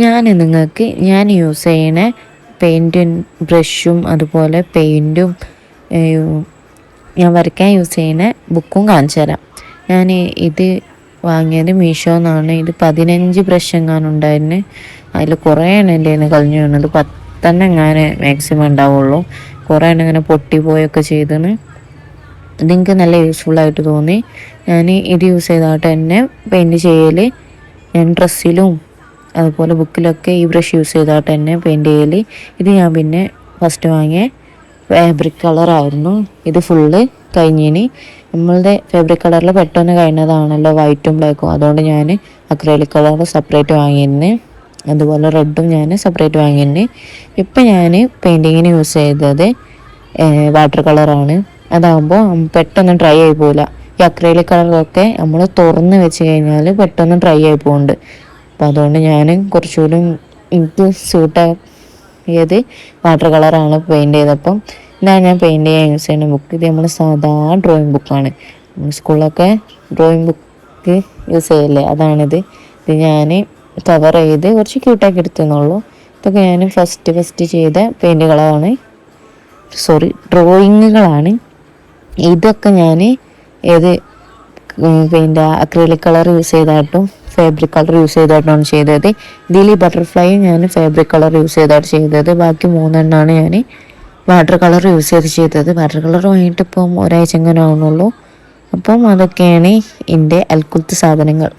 ഞാൻ യൂസ് ചെയ്യണ പെയിൻറ്റും ബ്രഷും അതുപോലെ പെയിൻറ്റും ഞാൻ വരയ്ക്കാൻ യൂസ് ചെയ്യുന്ന ബുക്കും കാണിച്ചു തരാം. ഞാൻ ഇത് വാങ്ങിയത് മീഷോ എന്നാണ്. ഇത് 15 ബ്രഷ് എങ്ങാനും ഉണ്ടായിരുന്നു. അതിൽ കുറേ എണ്ണം എൻ്റെ കയ്യിൽ നിന്ന് കളഞ്ഞു വീണത്. 10 എങ്ങാൻ മാക്സിമം ഉണ്ടാവുള്ളൂ. കുറേ എണ്ണം ഇങ്ങനെ പൊട്ടിപ്പോയൊക്കെ ചെയ്തത്. ഇതെനിക്ക് നല്ല യൂസ്ഫുള്ളായിട്ട് തോന്നി. ഞാൻ ഇത് യൂസ് ചെയ്തായിട്ട് തന്നെ പെയിൻറ്റ് ചെയ്യൽ. ഞാൻ ഡ്രസ്സിലും അതുപോലെ ബുക്കിലൊക്കെ ഈ ബ്രഷ് യൂസ് ചെയ്തായിട്ട് തന്നെ പെയിൻറ്റ് ചെയ്യൽ. ഇത് ഞാൻ പിന്നെ ഫസ്റ്റ് വാങ്ങിയ ഫാബ്രിക് കളറായിരുന്നു. ഇത് ഫുള്ള് കഴിഞ്ഞിന്. നമ്മളുടെ ഫാബ്രിക് കളറിൽ പെട്ടെന്ന് കഴിഞ്ഞതാണല്ലോ വൈറ്റും ബ്ലാക്കും. അതുകൊണ്ട് ഞാൻ അക്രലിക് കളർ സെപ്പറേറ്റ് വാങ്ങിയിരുന്നു. അതുപോലെ റെഡും ഞാൻ സെപ്പറേറ്റ് വാങ്ങിയിരുന്നു. ഇപ്പം ഞാൻ പെയിൻറ്റിങ്ങിന് യൂസ് ചെയ്തത് വാട്ടർ കളറാണ്. അതാകുമ്പോൾ പെട്ടെന്ന് ഡ്രൈ ആയി പോകില്ല. ഈ അക്രലിക് കളറൊക്കെ നമ്മൾ തുറന്ന് വെച്ച് കഴിഞ്ഞാൽ പെട്ടെന്ന് ഡ്രൈ ആയി പോകുന്നുണ്ട്. അപ്പോൾ അതുകൊണ്ട് ഞാൻ കുറച്ചുകൂടി എനിക്ക് സ്യൂട്ടായത് വാട്ടർ കളറാണ് പെയിൻറ്റ് ചെയ്തപ്പം. ഇതാണ് ഞാൻ പെയിൻറ്റ് ചെയ്യാൻ യൂസ് ചെയ്യുന്ന ബുക്ക്. ഇത് നമ്മൾ സാധാ ഡ്രോയിങ് ബുക്കാണ്. സ്കൂളിലൊക്കെ ഡ്രോയിങ് ബുക്ക് യൂസ് ചെയ്യല്ലേ, അതാണിത്. ഇത് ഞാൻ കവർ ചെയ്ത് കുറച്ച് ക്യൂട്ടാക്കി എടുത്തെന്നുള്ളൂ. ഇതൊക്കെ ഞാൻ ഫസ്റ്റ് ചെയ്ത പെയിൻറ്റുകളാണ്, ഡ്രോയിങ്ങുകളാണ്. ഇതൊക്കെ ഞാൻ അക്രിലിക് കളർ യൂസ് ചെയ്തായിട്ടും ഫാബ്രിക് കളർ യൂസ് ചെയ്തായിട്ടാണ് ചെയ്തത്. ഇതിൽ ഈ ബട്ടർഫ്ലൈയും ഞാൻ ഫാബ്രിക് കളർ യൂസ് ചെയ്തായിട്ട് ചെയ്തത്. ബാക്കി 3 എണ്ണമാണ് ഞാൻ വാട്ടർ കളർ യൂസ് ചെയ്തത്. വാട്ടർ കളർ വാങ്ങിയിട്ട് ഇപ്പം ഒരാഴ്ച എങ്ങനെ ആവുന്നുള്ളൂ. അപ്പം അതൊക്കെയാണ് എൻ്റെ അൽക്കുലത്ത് സാധനങ്ങൾ.